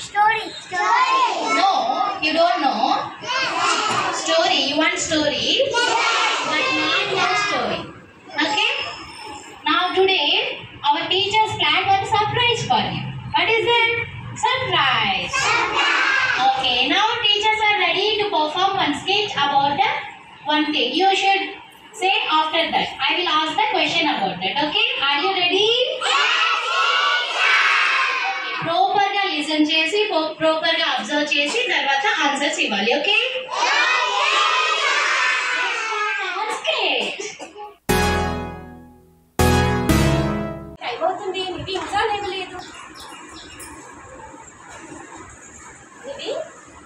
Story. No, you don't know. Story. You want story? But not your story. Okay? Now today, our teachers planned one surprise for you. What is that? Surprise. Okay, now teachers are ready to perform one sketch about the one thing. You should say after that. I will ask the question about that. Okay? Are you ready? Proper గా listen చేసి proper గా observe చేసి తర్వాత answers ఇవ్వాలి. Okay? Time అవుతుంది. నిధి ఇంకా లేవలేదు.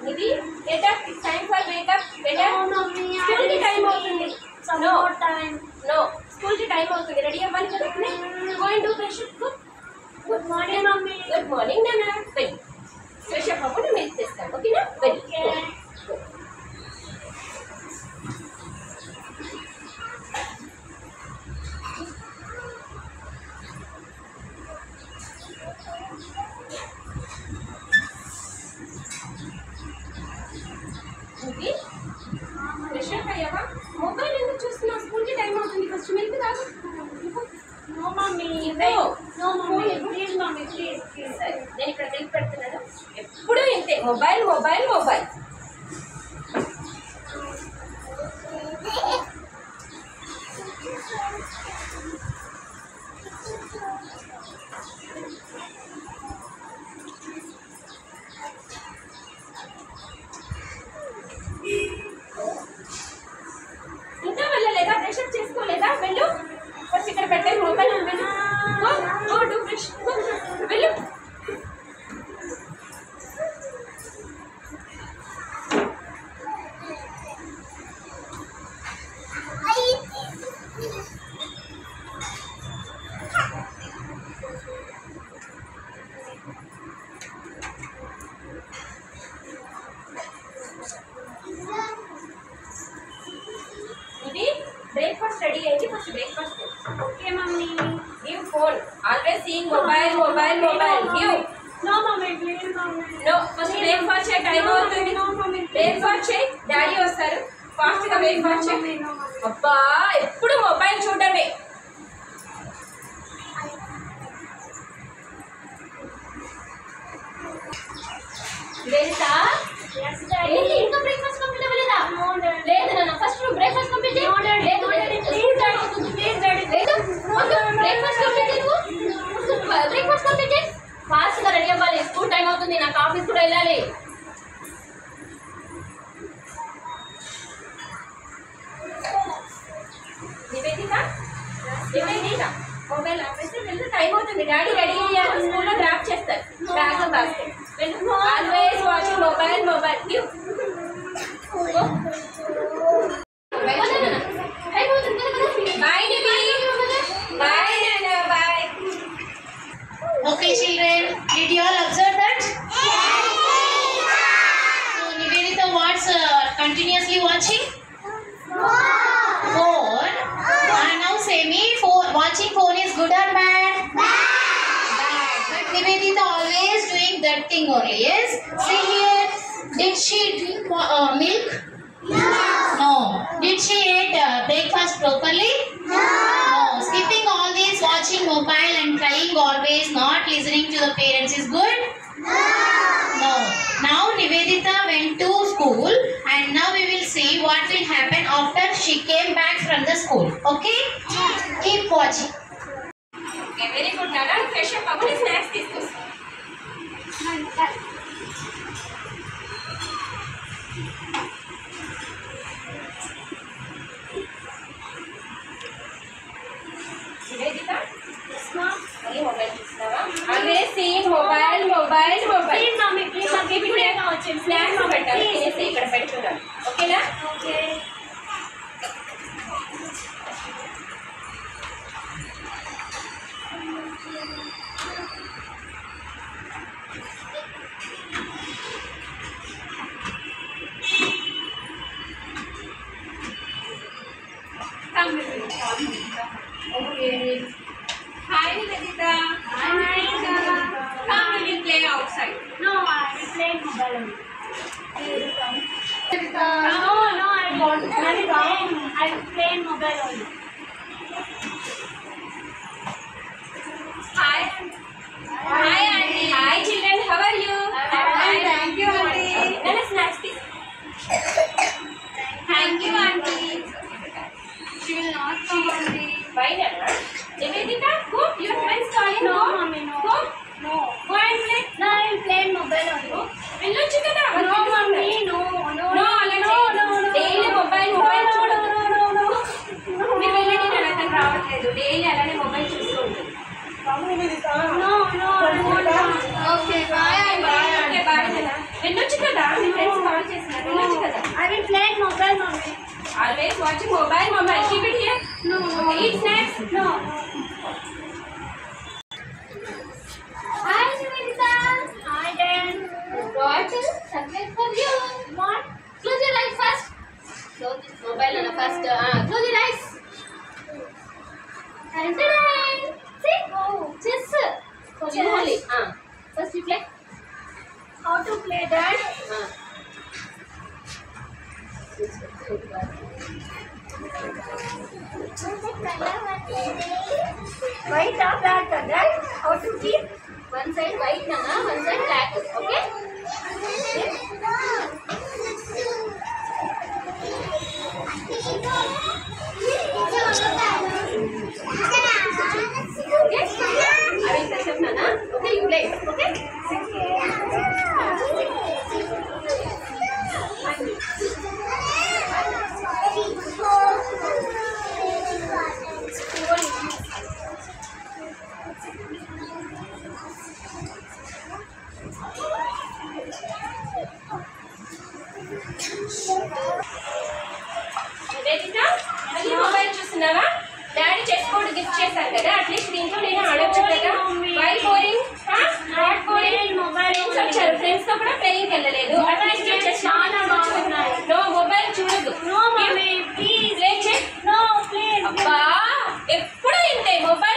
నిధి get up. It's time for wake up. Better. School కి టైం అవుతుంది. No. స్కూల్ కి టైం అవుతుంది. రెడీ అవ్వాలి కదా. Go and do brush up. Good morning, mommy. Good morning, Nana. Very. Fresh up అప్పుడు milk తెస్తాను. ఓకేనా? Very. ఫ్రెష్ అప్ అయ్యావా? మొబైల్ ఎందుకు చూస్తున్నావు? స్కూల్కి టైం అవుతుంది. ఫస్ట్ మిల్క్ తాగు. No mummy. No mummy. Please mummy, please. సరే, నేను ఇక్కడ మిల్క్ పెడుతున్నాను. ఎప్పుడు ఇంతే, మొబైల్. ఇంకా వెళ్ళలేదా? ఫ్రెష్ అప్ చేసుకోలేదా? వెళ్ళు. ఫస్ట్ ఇక్కడ పెట్టాను మొబైల్. వెళ్ళు. Go do fresh. వెళ్ళు. బ్రేక్ఫాస్ట్ రెడీ అయింది. First breakfast. Okay mummy. Give phone. Always seeing mobile. Give. No mummy, please mummy. No, first breakfast చేయ. టైం అవుతుంది. నో మమ్మీ, బ్రేక్ఫాస్ట్ చేయి. డాడీ వస్తారు. ఫాస్ట్ గా బ్రేక్ఫాస్ట్ చేయి. అబ్బా, ఎప్పుడు మొబైల్ చూడమే. వెళ్తా. ఏంటి ఇంకా బ్రేక్ఫాస్ట్ కంప్లీట్ అవ్వలేదా? లేదు నాన్న, ఫస్ట్ నువ్వు బ్రేక్ఫాస్ట్ కంప్లీట్ చేయి. బ్రేక్ఫాస్ట్ కంప్లీట్ చేయి. ఫాస్ట్ గా రెడీ అవ్వాలి. స్కూల్ టైం అవుతుంది. నాకు ఆఫీస్ కూడా వెళ్ళాలి. నివేదిక మొబైల్ ఆపేసి వెళ్ళు. టైం అవుతుంది. డాడీ రెడీ అయ్యారు. స్కూల్లో డ్రాప్ చేస్తారు. Bag basket. వెళ్ళు. Always watching mobile. Give. Okay, children, did you all observe that? So, Nivedita, what's continuously watching? Phone. Now say me, watching phone is good or bad? Bad. But Nivedita always doing that thing only, yes? See here, did she drink milk? No. Did she eat breakfast properly? No. Skipping all this, watching mobile and crying always, not listening to the parents is good? No. Now Nivedita went to school and now we will see what will happen after she came back from the school. Okay? Keep watching. Okay, very good, Nana. Fresh up అవ్వాలి. Snacks తీసుకొస్తా. Mobile చూస్తున్నావా? Always seeing mobile. Please mummy, please mummy. Snacks పెట్టాలి. తినేసి ఇక్కడ పెడుతున్నాను. ఓకేనా? Okay. Okay. Hi, Nivedita. Hi, Come, we will play outside. No, I mobile only. No, I play mobile only. Hi. Hi, aunty. Hi, children. How are you? Fine, thank you, aunty. Nana, snacks, please. Thank you, aunty. She will not come, aunty. Why, Nana? Nivedita, go. Your friends calling. No, Go. mommy, no. Go. No. Go and play. No, I will play mobile only. వెళ్ళొచ్చు కదా. No, mommy, no. No, అలా చేయొద్దు. Daily mobile చూడొద్దు. మీరు వెళ్ళండి, నేను అతను రావట్లేదు. డైలీ అలానే మొబైల్ చూస్తూ ఉంటుంది. No. Okay, bye. Okay, bye నాన్న. వెళ్ళొచ్చు కదా, మీ ఫ్రెండ్స్ కాల్ చేసినారు. వెళ్ళొచ్చు కదా. I will play mobile only. Always watching mobile. Keep it here. No. Eat snacks. No. Hi, Nivedita. Hi, Dan. Brought something for you. What? Close your eyes first. Close this mobile on first. Close your eyes. And see? Oh. Chess. For you only. First you play. How to play that? White or black, that? How to keep? One side white, Nana. One side black. Okay? Okay? I will touch up, Nana. Okay, you play. Okay? Nivedita, మళ్ళీ mobile చూస్తున్నావా? Daddy chess board gift చేశారు కదా, at least దీంట్లో నేను ఆడొచ్చు కదా. Why boring? Not boring. Friends వచ్చారు, friends తో కూడా ప్లేయింగ్ వెళ్ళలేదు. అట్లీస్ట్ చెస్ చాలా బాగున్నాయి. నో, మొబైల్ చూడదు. No, mommy, please. ప్లే చేయి. No, please. అబ్బా, ఎప్పుడు ఇంతే mobile.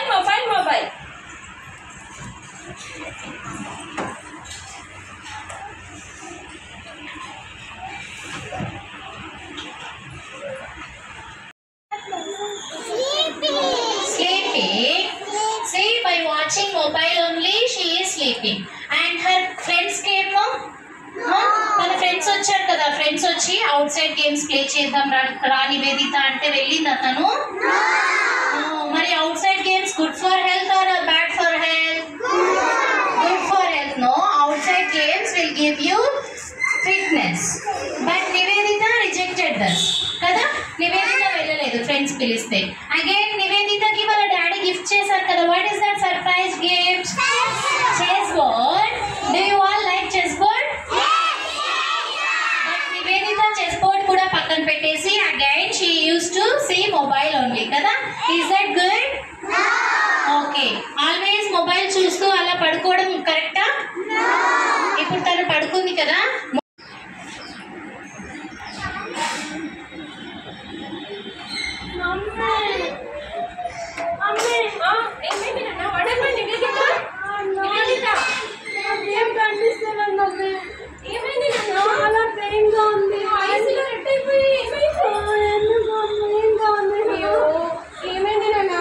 Sleeping. See, by watching mobile only, she is sleeping. And her friends came, మన ఫ్రెండ్స్ వచ్చారు కదా, ఫ్రెండ్స్ వచ్చి అవుట్ సైడ్ గేమ్స్ ప్లే చేద్దాం రా నివేదిత అంటే వెళ్ళింది అతను. మరి outside games good for health or bad for health? Good for health. No, outside games will give you fitness. But Nivedita rejected that కదా, నివేదిత వెళ్ళలేదు ఫ్రెండ్స్ పిలిస్తే. అగైన్ నివేదితకి వాళ్ళ డాడీ గిఫ్ట్ చేశారు కదా. What is that surprise gift? Chess board. Do you all like chess board? But Niveditha chess board కూడా పక్కన పెట్టేసి again she uses to see mobile only కదా. Is that good? Okay. Always mobile చూస్తూ అలా పడుకోవడం కరెక్టా? ఇప్పుడు తను పడుకుంది కదా. ఏమైంది నాన్న? వడమ్మా నివేదిత. ఏమైంది నాన్న? చాలా పెయిన్ గా ఉంది. ఐసీలో రెడ్ అయిపోయి ఏమైంది? అయ్యో, ఏమైంది నాన్న?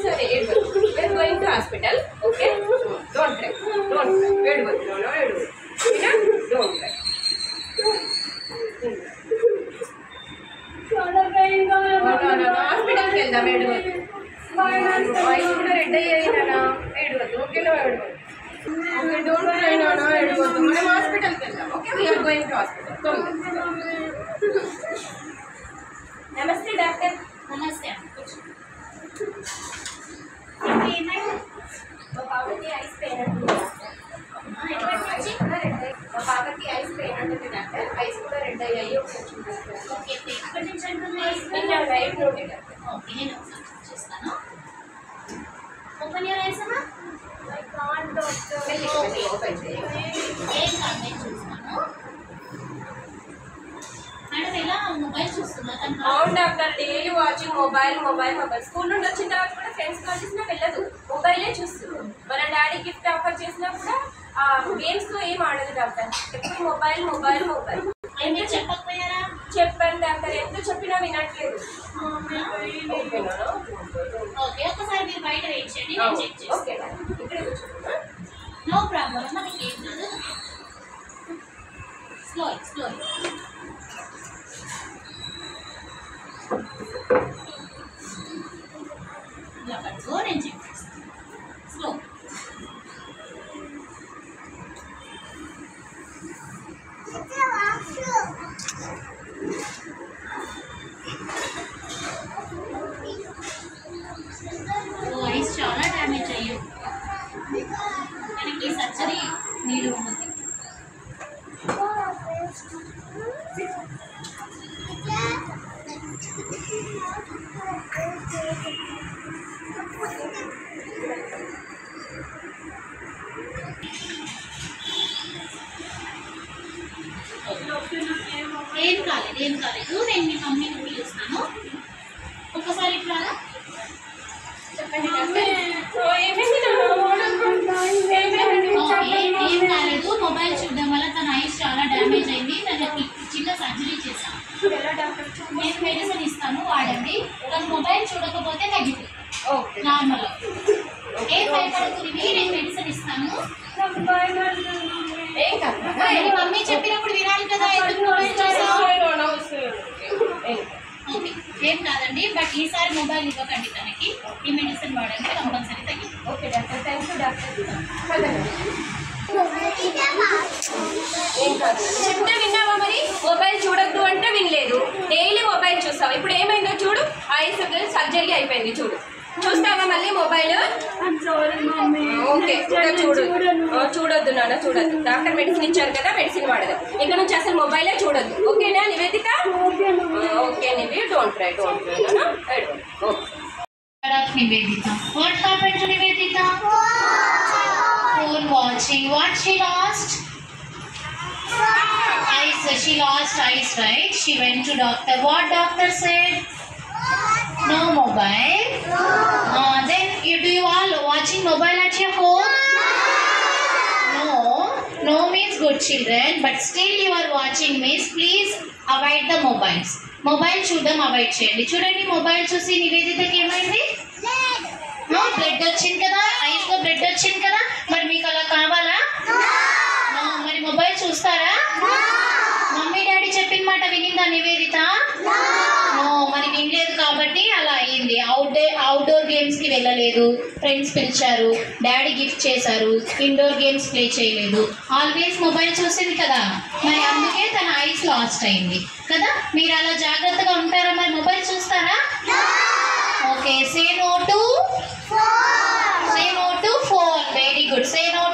సరే, we're going to hospital. Okay? Don't cry. ఏడవద్దు నాన్న, ఏడవద్దు. Don't cry. చాలా పెయిన్ గా హాస్పిటల్కి వెళ్దాం, ఏడవద్దు. ఐస్ కూడా రెడ్ అయ్యాయి నాన్న, ఏడవద్దు. ఓకేనా? ఏడవద్దు. ఓకే, డోంట్ క్రై నాన్న, ఏడవద్దు. మనం హాస్పిటల్కి వెళ్దాం. Okay, we're going to hospital. నమస్తే డాక్టర్. నమస్తే. మా పాపకి ఐస్ పెయిన్ అంటుంది మా పాపకి ఐస్ పెయిన్ అంటుంది డాక్టర్. ఐస్ కూడా రెడ్ అయ్యాయి. ఓకే, ఎక్కడి నుంచి అంటుంది? నిన్న రైట్ నోటి డాక్టర్. ఓకే, నేను ఒకసారి చెక్ చేస్తాను. ఓపెన్ యువర్ ఐస్ అమ్మా. ఓపెన్ చేయండి. ఏం కాదు, నేను చూస్తాను. మేడం ఎలా మొబైల్ చూస్తుందా తను? అవును doctor, daily watching mobile. School నుండి వచ్చిన తర్వాత కూడా ఫ్రెండ్స్ కాల్ చేసినా వెళ్ళదు, మొబైలే చూస్తుంది. వాళ్ళ డాడీ గిఫ్ట్ ఆఫర్ చేసినా కూడా గేమ్స్ తో ఏం ఆడదు డాక్టర్. ఎప్పుడు మొబైల్ మొబైల్ మొబైల్. ఎందుకు చెప్పకపోయారా? చెప్పాను డాక్టర్, ఎంత చెప్పినా వినట్లేదు. ఓకే, ఒకసారి మీరు బయట వెయిట్ చేయండి, నేను చెక్ చేస్తాను. ఓకే డాక్టర్, ఇక్కడే కూర్చోండి. నో ప్రాబ్లం, మనకి ఏం కాదు. స్లో స్లో ఇలా పట్టుకో, నేను చెక్ చేస్తాను. స్లో ఐస్ చాలా డ్యామేజ్ అయ్యాయి. మనకి సర్జరీ నీళ్ళు ఉంటుంది. ఏం కాలేదు, ఏం కాలేదు. నేను మీ మమ్మీని పిలుస్తాను. ఒక్కసారి ఇట్లా చెప్పండి డాక్టర్. ఏం కాలేదు. మొబైల్ చూడడం వల్ల తన ఐస్ చాలా డ్యామేజ్ అయింది. తనకి చిన్న సర్జరీ చేశాను. నేను మెడిసిన్ ఇస్తాను, వాడండి. తను మొబైల్ చూడకపోతే తగ్గిపోతుంది, నార్మల్. ఏం భయపడుతుంది, నేను మెడిసిన్ ఇస్తాను. ఏం కాదు. మమ్మీ చెప్పినప్పుడు వినాలి కదా, ఎందుకు మొబైల్ చూసావు? ఓకే, ఏం కాదండి. బట్ ఈసారి మొబైల్ ఇవ్వకండి తనకి. ఈ మెడిసిన్ వాడండి, కంపల్సరీ తగ్గింది. Okay doctor, thank you doctor. ఏం కాదు. చెప్తే విన్నావా మరి? మొబైల్ చూడద్దు అంటే వినలేదు. డైలీ మొబైల్ చూస్తావు. ఇప్పుడు ఏమైందో చూడు, ఐస్ సర్జరీ అయిపోయింది చూడు. చూస్తావా మళ్ళీ మొబైల్? ఓకే, చూడొద్దు నాన్న, చూడొద్దు. డాక్టర్ మెడిసిన్ ఇచ్చారు కదా, మెడిసిన్ వాడదు. ఇక్కడ నుంచి అసలు మొబైలే చూడొద్దు. ఓకేనా Nivedita? Okay నివి, don't try okay. Nivedita. What happened to Nivedita? Phone watching. What she lost? Eyes. She lost eyes, right? She went to doctor. What doctor said? No mobile. Then do you all watching mobile at your home? No means good children, but still you are watching means please avoid the mobiles. Mobile చూడడం avoid చేయండి. చూడండి, mobile చూసి నివేదితకి ఏమైంది? Blood వచ్చింది కదా, ice లో blood వచ్చింది కదా. మరి మీకు అలా కావాలా? మరి మొబైల్ చూస్తారా? మమ్మీ డాడీ చెప్పిన మాట వినిందా నివేదిత? మరి వినలేదు కాబట్టి అలా అయ్యింది. అవుట్డోర్ గేమ్స్ కి వెళ్ళలేదు, ఫ్రెండ్స్ పిలిచారు, డాడీ గిఫ్ట్ చేశారు, ఇండోర్ గేమ్స్ ప్లే చేయలేదు, ఆల్వేస్ మొబైల్ చూసింది కదా. మరి అందుకే తన ఐస్ లాస్ట్ అయింది కదా. మీరు అలా జాగ్రత్తగా ఉంటారా? మరి మొబైల్ చూస్తారా? Okay, say no to phone. Very good. Say no